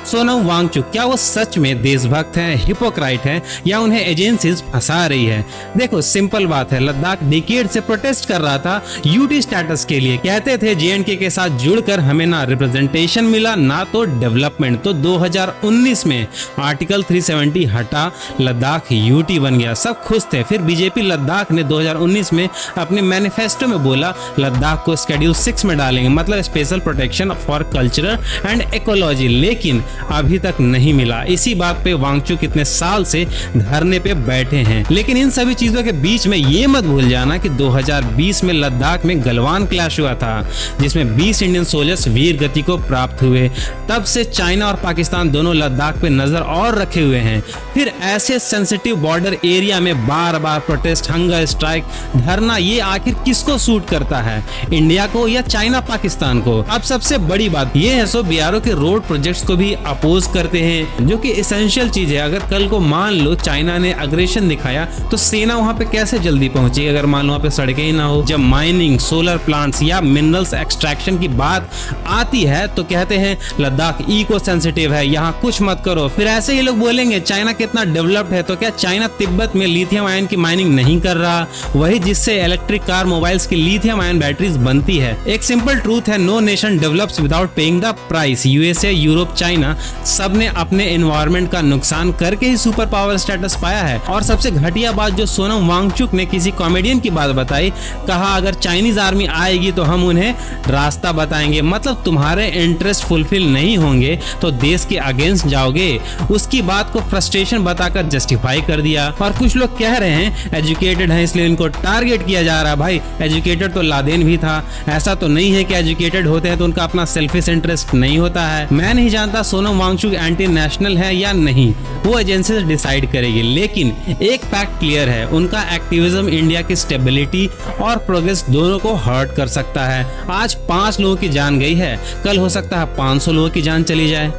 सोनम वांगचुक क्या वो सच में देशभक्त हैं, हिपोक्राइट हैं, या उन्हें एजेंसीज फंसा रही है? देखो सिंपल बात है, लद्दाख डिकेड से प्रोटेस्ट कर रहा था यूटी स्टेटस के लिए। कहते थे जेएंडके के साथ जुड़कर हमें ना रिप्रेजेंटेशन मिला ना तो डेवलपमेंट। तो 2019 में आर्टिकल 370 हटा, लद्दाख यूटी बन गया, सब खुश थे। फिर बीजेपी लद्दाख ने 2019 में अपने मैनिफेस्टो में बोला लद्दाख को शेड्यूल 6 में डालेंगे, मतलब special protection for cultural and ecology, लेकिन अभी तक नहीं मिला। इसी बात पे वांगचुक कितने साल से धरने पे बैठे हैं। लेकिन इन सभी चीजों के बीच में ये मत भूल जाना कि 2020 में लद्दाख में गलवान क्लैश हुआ था, जिसमें 20 इंडियन सोल्जर्स वीर गति को प्राप्त हुए। तब से चाइना और पाकिस्तान दोनों लद्दाख पे नजर और रखे हुए हैं। फिर ऐसे सेंसिटिव बॉर्डर एरिया में बार बार प्रोटेस्ट, हंगर स्ट्राइक, धरना, ये आखिर किसको सूट करता है, इंडिया को या चाइना पाकिस्तान को? अब सबसे बड़ी बात ये है, सो बीआरओ के रोड प्रोजेक्ट्स को भी अपोज करते हैं, जो कि एसेंशियल चीज है। अगर कल को मान लो चाइना ने अग्रेशन दिखाया तो सेना वहां पे कैसे जल्दी पहुंचेगी, अगर मान लो वहां पे सड़कें ही ना हो? जब माइनिंग, सोलर प्लांट्स या मिनरल्स एक्सट्रैक्शन की बात आती है तो कहते हैं लद्दाख इको सेंसिटिव है, यहाँ कुछ मत करो। फिर ऐसे ही लोग बोलेंगे चाइना कितना डेवलप्ड है, तो क्या चाइना तिब्बत में लिथियम आयन की माइनिंग नहीं कर रहा, वही जिससे इलेक्ट्रिक कार, मोबाइल्स की लिथियम आयन बैटरीज बनती है? एक सिंपल ट्रूथ है, no nation develops without paying the price. USA, Europe, China सब ने अपने एनवायरनमेंट का नुकसान करके ही सुपर पावर स्टेटस पाया है। और सबसे घटिया बात जो सोनम वांगचुक ने किसी कॉमेडियन की बात बताई, कहा अगर चाइनीज आर्मी आएगी तो हम उन्हें रास्ता बताएंगे। मतलब तुम्हारे इंटरेस्ट फुलफिल नहीं होंगे तो देश के अगेंस्ट जाओगे। उसकी बात को फ्रस्ट्रेशन बताकर जस्टिफाई कर दिया। और कुछ लोग कह रहे हैं एजुकेटेड हैं इसलिए इनको टारगेट किया जा रहा है। भाई एजुकेटेड तो लादेन भी था, ऐसा तो नहीं है कि एजुकेटेड होते हैं तो उनका अपना सेल्फिश इंटरेस्ट नहीं होता है। मैं नहीं जानता सोनम वांगचुक एंटी नेशनल है या नहीं, वो एजेंसी डिसाइड करेगी। लेकिन एक फैक्ट क्लियर है, उनका एक्टिविज्म इंडिया की स्टेबिलिटी और प्रोग्रेस दोनों को हर्ट कर सकता है। आज 5 लोगों की जान गई है, कल हो सकता है 500 लोगों की जान चली जाए।